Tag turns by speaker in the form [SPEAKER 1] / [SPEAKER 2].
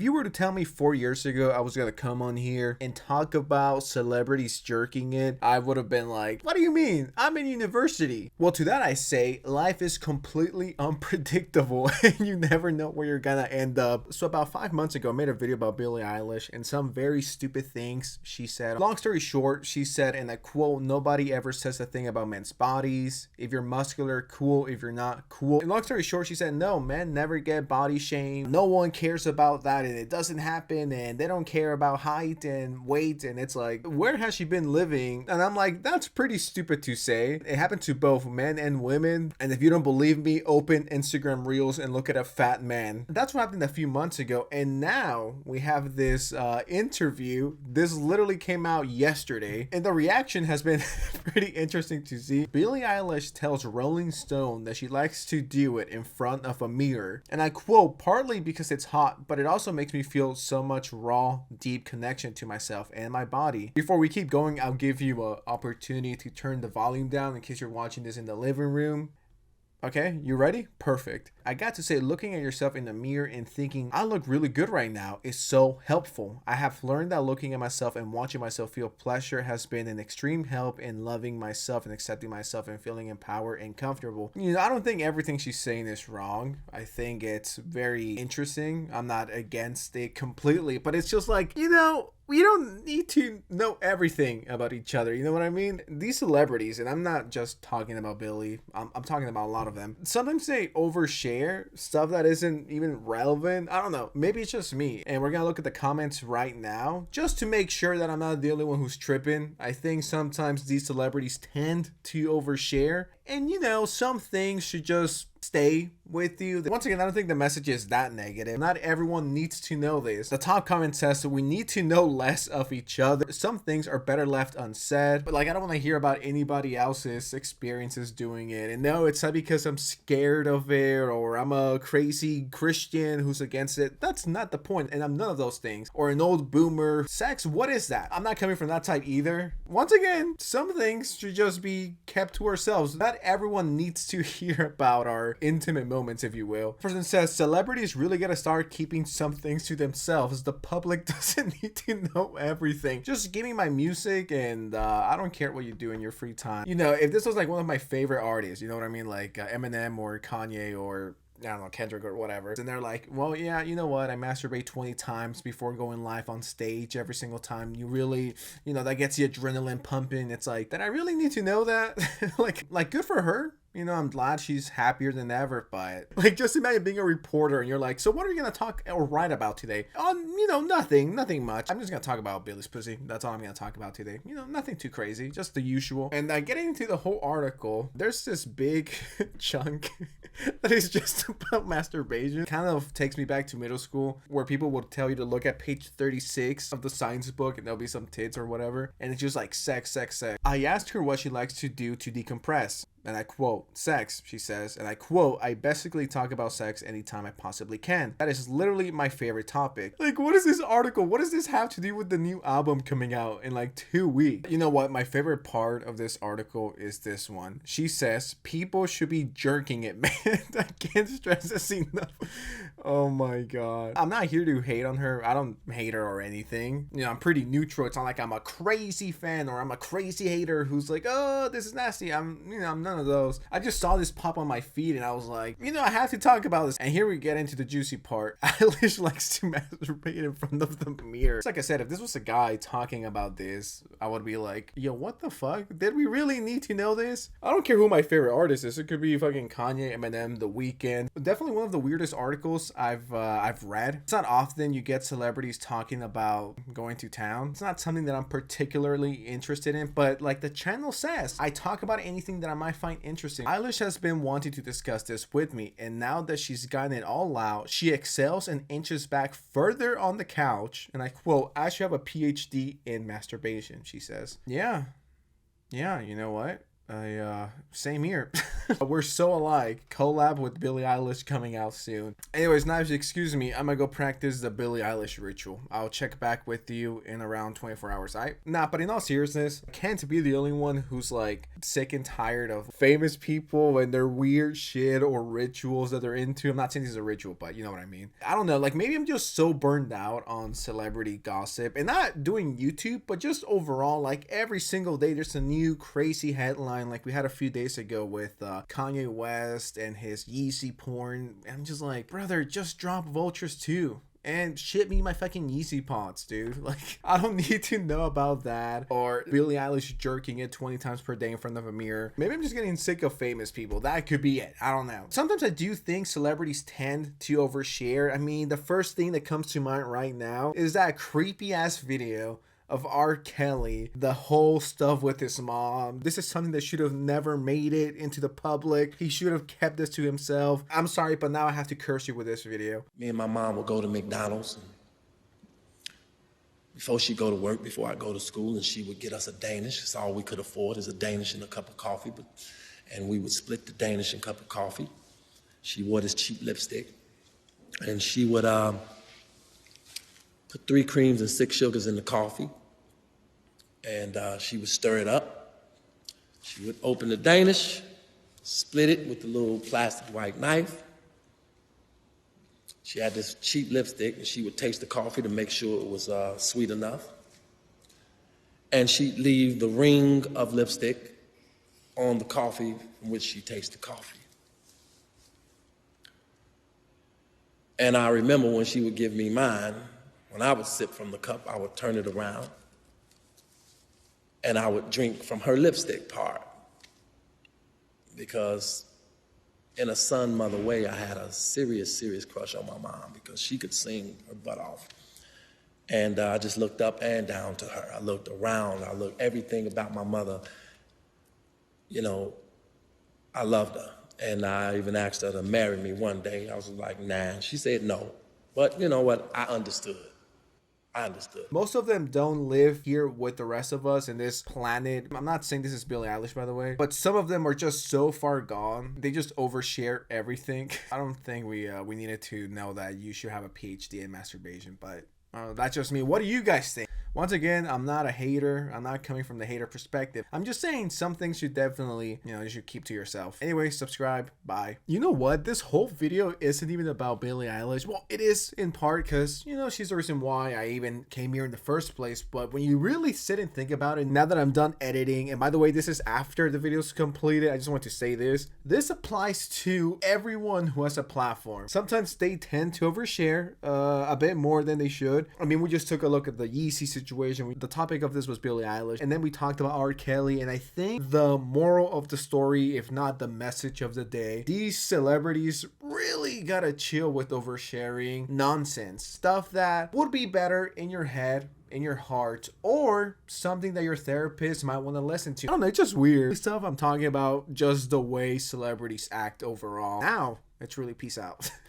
[SPEAKER 1] If you were to tell me 4 years ago I was gonna come on here and talk about celebrities jerking it, I would have been like, what do you mean? I'm in university. Well, to that I say, life is completely unpredictable and you never know where you're gonna end up. So about 5 months ago, I made a video about Billie Eilish and some very stupid things she said. Long story short, she said, and I quote, nobody ever says a thing about men's bodies. If you're muscular, cool. If you're not, cool. And long story short, she said, no, men never get body shamed. No one cares about that and it doesn't happen and they don't care about height and weight. And it's like, where has she been living? And I'm like, that's pretty stupid to say. It happened to both men and women. And if you don't believe me, open Instagram Reels and look at a fat man. That's what happened a few months ago. And now we have this interview. This literally came out yesterday. And the reaction has been pretty interesting to see. Billie Eilish tells Rolling Stone that she likes to do it in front of a mirror. And I quote, partly because it's hot, but it also makes me feel so much raw, deep connection to myself and my body. Before we keep going, I'll give you an opportunity to turn the volume down in case you're watching this in the living room. Okay, you ready? Perfect. I got to say, looking at yourself in the mirror and thinking, I look really good right now is so helpful. I have learned that looking at myself and watching myself feel pleasure has been an extreme help in loving myself and accepting myself and feeling empowered and comfortable. You know, I don't think everything she's saying is wrong. I think it's very interesting. I'm not against it completely, but it's just like, you know, we don't need to know everything about each other. You know what I mean? These celebrities, and I'm not just talking about Billie, I'm talking about a lot of them. Sometimes they overshare stuff that isn't even relevant. I don't know. Maybe it's just me. And we're going to look at the comments right now just to make sure that I'm not the only one who's tripping. I think sometimes these celebrities tend to overshare. And, you know, some things should just stay with you. Once again, I don't think the message is that negative. Not everyone needs to know this. The top comment says that we need to know less of each other. Some things are better left unsaid. But like, I don't want to hear about anybody else's experiences doing it. And no, it's not because I'm scared of it or I'm a crazy Christian who's against it. That's not the point. And I'm none of those things. Or an old boomer. Sex, what is that? I'm not coming from that type either. Once again, some things should just be kept to ourselves. Not everyone needs to hear about our intimate moments, if you will. Person says, celebrities really gotta start keeping some things to themselves. The public doesn't need to know everything. Just give me my music and I don't care what you do in your free time. You know, if this was like one of my favorite artists, you know what I mean? Like Eminem or Kanye or I don't know, Kendrick or whatever. And they're like, well, yeah, you know what? I masturbate 20 times before going live on stage every single time. You really, you know, that gets the adrenaline pumping. It's like, did I really need to know that? like good for her. You know, I'm glad she's happier than ever, but like, just imagine being a reporter and you're like, so what are you going to talk or write about today? You know, nothing much. I'm just going to talk about Billie's pussy. That's all I'm going to talk about today. You know, nothing too crazy, just the usual. And getting into the whole article, there's this big chunk that is just about masturbation. Kind of takes me back to middle school where people would tell you to look at page 36 of the science book and there'll be some tits or whatever. And it's just like sex. I asked her what she likes to do to decompress. And I quote, sex, she says, and I quote, I basically talk about sex anytime I possibly can. That is literally my favorite topic. Like, what is this article? What does this have to do with the new album coming out in like 2 weeks? You know what? My favorite part of this article is this one. She says, people should be jerking it, man. I can't stress this enough. Oh my God. I'm not here to hate on her. I don't hate her or anything. You know, I'm pretty neutral. It's not like I'm a crazy fan or I'm a crazy hater who's like, oh, this is nasty. I'm none of those. I just saw this pop on my feed and I was like, you know, I have to talk about this. And here we get into the juicy part. Eilish likes to masturbate in front of the mirror. It's like I said, if this was a guy talking about this, I would be like, yo, what the fuck? Did we really need to know this? I don't care who my favorite artist is. It could be fucking Kanye, Eminem, The Weeknd. Definitely one of the weirdest articles I've read. It's not often you get celebrities talking about going to town. It's not something that I'm particularly interested in, but like the channel says, I talk about anything that I might find interesting. Eilish has been wanting to discuss this with me, and now that she's gotten it all out, she excels and inches back further on the couch, and I quote, I should have a PhD in masturbation, she says. Yeah, you know what? Same here. We're so alike. Collab with Billie Eilish coming out soon. Anyways, Knives, excuse me. I'm gonna go practice the Billie Eilish ritual. I'll check back with you in around 24 hours, alright? Nah, but in all seriousness, I can't be the only one who's like sick and tired of famous people and their weird shit or rituals that they're into. I'm not saying this is a ritual, but you know what I mean. I don't know, like maybe I'm just so burned out on celebrity gossip and not doing YouTube, but just overall, like every single day there's a new crazy headline like we had a few days ago with Kanye West and his Yeezy porn. I'm just like, brother, just drop Vultures too. And ship me my fucking Yeezy pods, dude. Like, I don't need to know about that. Or Billie Eilish jerking it 20 times per day in front of a mirror. Maybe I'm just getting sick of famous people. That could be it. I don't know. Sometimes I do think celebrities tend to overshare. I mean, the first thing that comes to mind right now is that creepy ass video of R. Kelly, the whole stuff with his mom. This is something that should have never made it into the public. He should have kept this to himself. I'm sorry, but now I have to curse you with this video.
[SPEAKER 2] Me and my mom would go to McDonald's before she go to work, before I go to school, and she would get us a Danish. It's all we could afford is a Danish and a cup of coffee. And we would split the Danish and cup of coffee. She wore this cheap lipstick. And she would put 3 creams and 6 sugars in the coffee. And she would stir it up. She would open the Danish, split it with the little plastic white knife. She had this cheap lipstick, and she would taste the coffee to make sure it was sweet enough. And she'd leave the ring of lipstick on the coffee from which she tasted coffee. And I remember when she would give me mine, when I would sip from the cup, I would turn it around and I would drink from her lipstick part. Because in a son mother way, I had a serious crush on my mom because she could sing her butt off. And I just looked up and down to her. I looked around, I looked everything about my mother. You know, I loved her. And I even asked her to marry me one day. I was like, nah. She said no. But you know what? I understood.
[SPEAKER 1] Most of them don't live here with the rest of us in this planet. I'm not saying this is Billie Eilish, by the way, but some of them are just so far gone. They just overshare everything. I don't think we needed to know that you should have a PhD in masturbation, but that's just me. What do you guys think? Once again, I'm not a hater. I'm not coming from the hater perspective. I'm just saying some things you definitely, you should keep to yourself. Anyway, subscribe. Bye. You know what? This whole video isn't even about Billie Eilish. Well, it is in part because, she's the reason why I even came here in the first place. But when you really sit and think about it, now that I'm done editing, and by the way, this is after the video's completed, I just want to say this. This applies to everyone who has a platform. Sometimes they tend to overshare a bit more than they should. I mean, we just took a look at the Yeezy situation. The topic of this was Billie Eilish, and then we talked about R. Kelly, and I think the moral of the story, if not the message of the day, these celebrities really gotta chill with oversharing nonsense, stuff that would be better in your head, in your heart, or something that your therapist might want to listen to. I don't know, it's just weird stuff. I'm talking about just the way celebrities act overall. Now, it's really peace out.